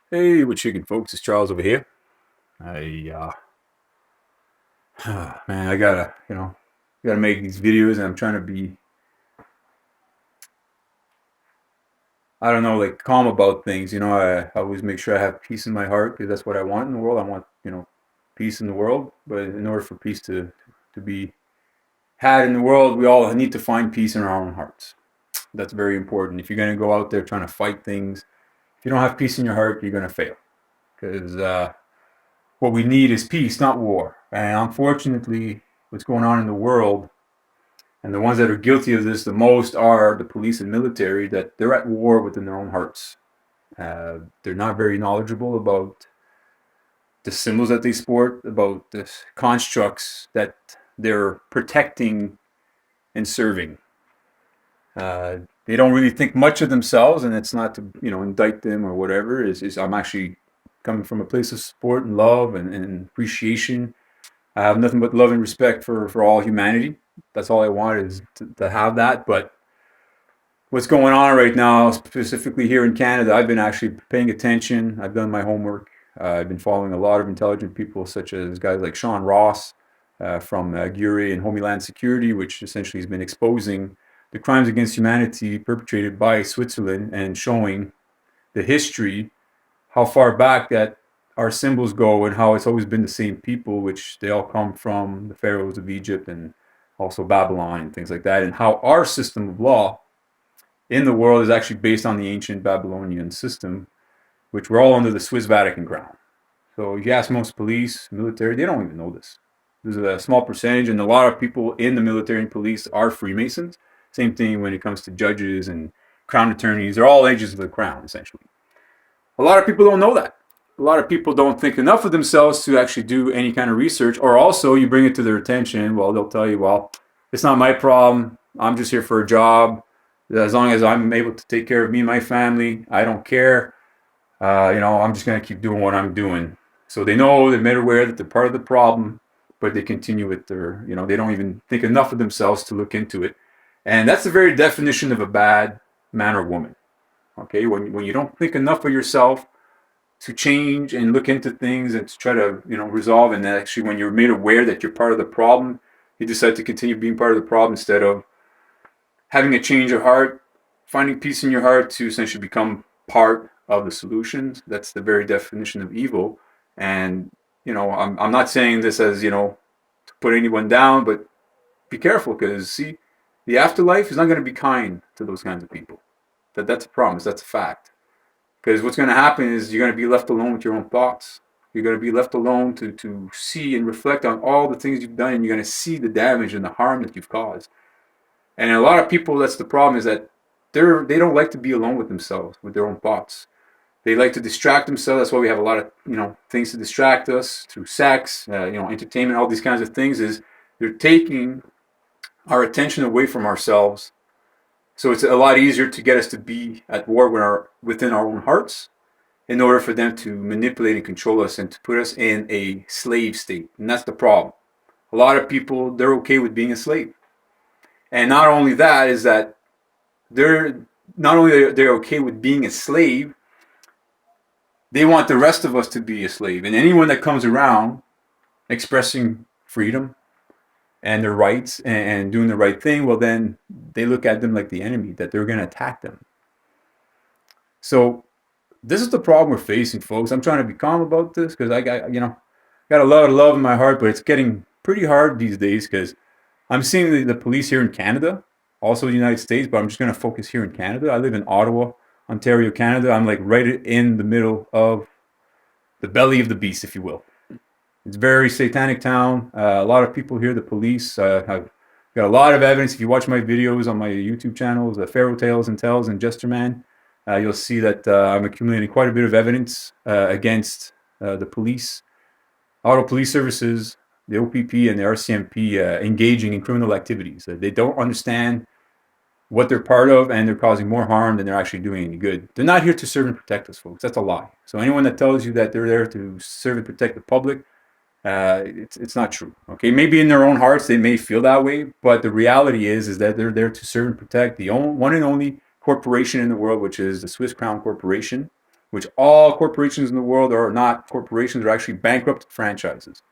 Hey, what chicken folks? It's Charles over here. Man, I gotta make these videos, and I'm trying to be, I don't know, like calm about things. I always make sure I have peace in my heart because that's what I want in the world. I want, peace in the world. But in order for peace to be had in the world, we all need to find peace in our own hearts. That's very important. If you're gonna go out there trying to fight things, if you don't have peace in your heart, you're gonna fail. Because what we need is peace, not war. And unfortunately, what's going on in the world, and the ones that are guilty of this the most are the police and military, that they're at war within their own hearts. They're not very knowledgeable about the symbols that they sport, about the constructs that they're protecting and serving. They don't really think much of themselves, and it's not to indict them or whatever. I'm actually coming from a place of support and love and appreciation. I have nothing but love and respect for all humanity. That's all I want is to have that. But what's going on right now, specifically here in Canada, I've been actually paying attention. I've done my homework. I've been following a lot of intelligent people, such as guys like Sean Ross from GURE and Homeland Security, which essentially has been exposing the crimes against humanity perpetrated by Switzerland and showing the history, how far back that our symbols go, and how it's always been the same people, which they all come from the pharaohs of Egypt and also Babylon and things like that, and how our system of law in the world is actually based on the ancient Babylonian system, which we're all under the Swiss Vatican crown. So if you ask most police, military, they don't even know this. There's a small percentage, and a lot of people in the military and police are Freemasons. Same thing when it comes to judges and crown attorneys. They're all agents of the crown, essentially. A lot of people don't know that. A lot of people don't think enough of themselves to actually do any kind of research, or also you bring it to their attention. Well, they'll tell you, well, it's not my problem. I'm just here for a job. As long as I'm able to take care of me and my family, I don't care. I'm just going to keep doing what I'm doing. So they know, they're made aware that they're part of the problem, but they continue with they don't even think enough of themselves to look into it. And that's the very definition of a bad man or woman. Okay, when you don't think enough of yourself to change and look into things and to try to resolve, and actually when you're made aware that you're part of the problem, you decide to continue being part of the problem instead of having a change of heart, finding peace in your heart to essentially become part of the solutions. That's the very definition of evil. And I'm not saying this as to put anyone down, but be careful, because see, the afterlife is not going to be kind to those kinds of people. That's a promise. That's a fact. Because what's going to happen is you're going to be left alone with your own thoughts. You're going to be left alone to see and reflect on all the things you've done, and you're going to see the damage and the harm that you've caused. And a lot of people, that's the problem, is that they don't like to be alone with themselves, with their own thoughts. They like to distract themselves. That's why we have a lot of things to distract us through sex, entertainment, all these kinds of things. Is they're taking our attention away from ourselves. So it's a lot easier to get us to be at war within our own hearts, in order for them to manipulate and control us and to put us in a slave state. And that's the problem. A lot of people, they're okay with being a slave. And not only that, is that they're okay with being a slave, they want the rest of us to be a slave. And anyone that comes around expressing freedom and their rights and doing the right thing, well, then they look at them like the enemy, that they're going to attack them. So this is the problem we're facing, folks. I'm trying to be calm about this because I got a lot of love in my heart, but it's getting pretty hard these days because I'm seeing the police here in Canada, also the United States, but I'm just going to focus here in Canada. I live in Ottawa, Ontario, Canada. I'm like right in the middle of the belly of the beast, if you will. It's a very satanic town. A lot of people here, the police, have got a lot of evidence. If you watch my videos on my YouTube channels, Pharaoh Tales and Tells and Jesterman, you'll see that I'm accumulating quite a bit of evidence against the police, auto police services, the OPP, and the RCMP engaging in criminal activities. They don't understand what they're part of, and they're causing more harm than they're actually doing any good. They're not here to serve and protect us, folks. That's a lie. So anyone that tells you that they're there to serve and protect the public, it's not true. Okay, maybe in their own hearts they may feel that way, but the reality is that they're there to serve and protect the one and only corporation in the world, which is the Swiss Crown Corporation, which all corporations in the world are not corporations, are actually bankrupted franchises.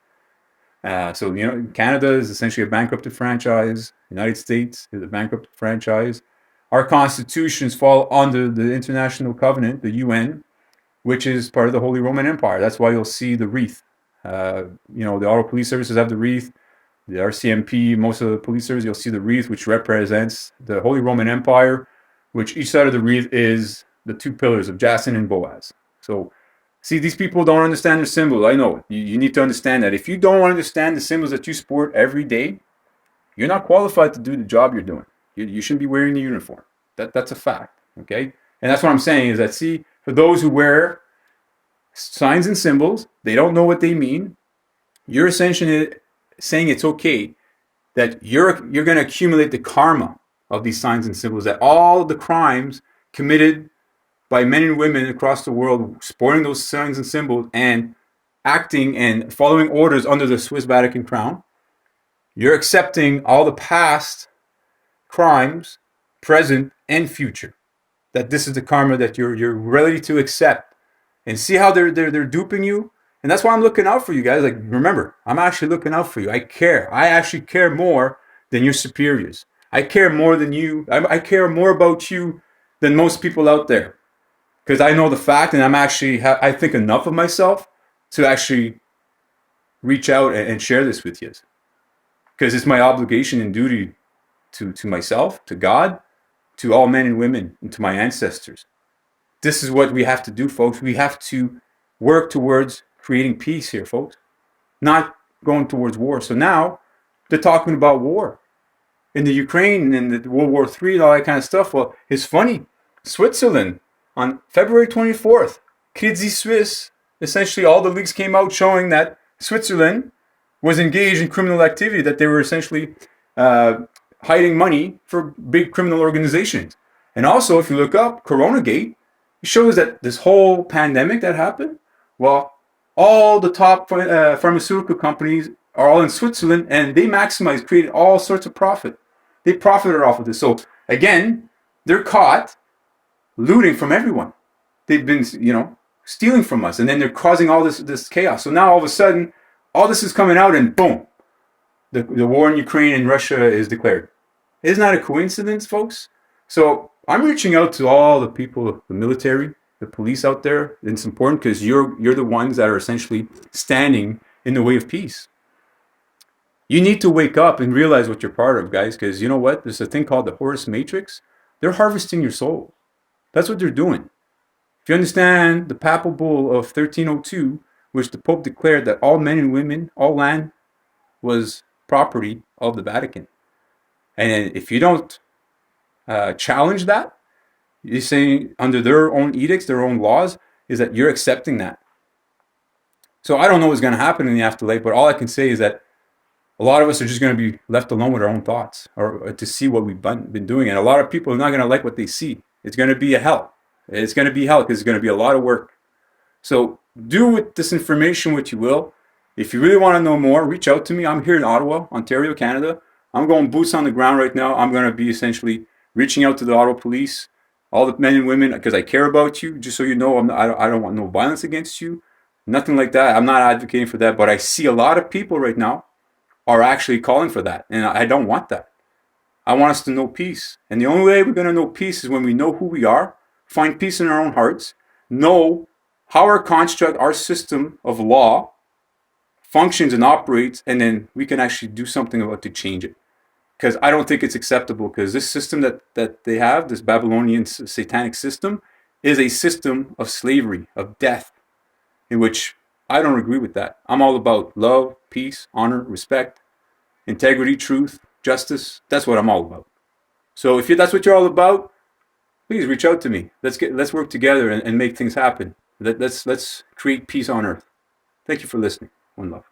So, Canada is essentially a bankrupted franchise. The United States is a bankrupted franchise. Our constitutions fall under the International Covenant, the UN, which is part of the Holy Roman Empire. That's why you'll see the wreath. The Auto Police Services have the wreath. The RCMP, most of the police services, you'll see the wreath, which represents the Holy Roman Empire, which each side of the wreath is the two pillars of Jason and Boaz. So, see, these people don't understand their symbols. I know. You need to understand that. If you don't understand the symbols that you sport every day, you're not qualified to do the job you're doing. You shouldn't be wearing the uniform. That's a fact, okay? And that's what I'm saying is that, see, for those who wear signs and symbols, they don't know what they mean. You're essentially saying it's okay that you're going to accumulate the karma of these signs and symbols, that all the crimes committed by men and women across the world sporting those signs and symbols and acting and following orders under the Swiss Vatican crown, you're accepting all the past crimes, present and future. That this is the karma that you're ready to accept. And see how they're duping you? And that's why I'm looking out for you guys. Like, remember, I'm actually looking out for you. I care. I actually care more than your superiors. I care more than you. I care more about you than most people out there. Because I know the fact, and I think enough of myself to actually reach out and share this with you. Because it's my obligation and duty to myself, to God, to all men and women, and to my ancestors. This is what we have to do, folks. We have to work towards creating peace here, folks, not going towards war. So now they're talking about war in the Ukraine and the World War III and all that kind of stuff. Well, it's funny. Switzerland on February 24th, Crédit Suisse, essentially all the leaks came out showing that Switzerland was engaged in criminal activity, that they were essentially hiding money for big criminal organizations. And also, if you look up Coronagate, it shows that this whole pandemic that happened, well, all the top pharmaceutical companies are all in Switzerland, and they created all sorts of profit. They profited off of this. So again, they're caught looting from everyone. They've been, stealing from us, and then they're causing all this chaos. So now all of a sudden, all this is coming out, and boom, the war in Ukraine and Russia is declared. Isn't that a coincidence, folks? So I'm reaching out to all the people, the military, the police out there. It's important because you're the ones that are essentially standing in the way of peace. You need to wake up and realize what you're part of, guys, because you know what? There's a thing called the Horus Matrix. They're harvesting your soul. That's what they're doing. If you understand the Papal Bull of 1302, which the Pope declared that all men and women, all land was property of the Vatican. And if you don't challenge that, you're saying under their own edicts, their own laws, is that you're accepting that. So I don't know what's going to happen in the afterlife, but all I can say is that a lot of us are just going to be left alone with our own thoughts or to see what we've been doing. And a lot of people are not going to like what they see. It's going to be a hell. It's going to be hell because it's going to be a lot of work. So do with this information what you will. If you really want to know more, reach out to me. I'm here in Ottawa, Ontario, Canada. I'm going boots on the ground right now. I'm going to be essentially reaching out to the Auto Police, all the men and women, because I care about you. Just so you know, I don't want no violence against you. Nothing like that. I'm not advocating for that. But I see a lot of people right now are actually calling for that. And I don't want that. I want us to know peace. And the only way we're going to know peace is when we know who we are, find peace in our own hearts, know how our construct, our system of law functions and operates, and then we can actually do something about to change it. Because I don't think it's acceptable, because this system that they have, this Babylonian satanic system, is a system of slavery, of death, in which I don't agree with that. I'm all about love, peace, honor, respect, integrity, truth, justice. That's what I'm all about. So if that's what you're all about, please reach out to me. Let's work together and make things happen. Let's create peace on earth. Thank you for listening. One love.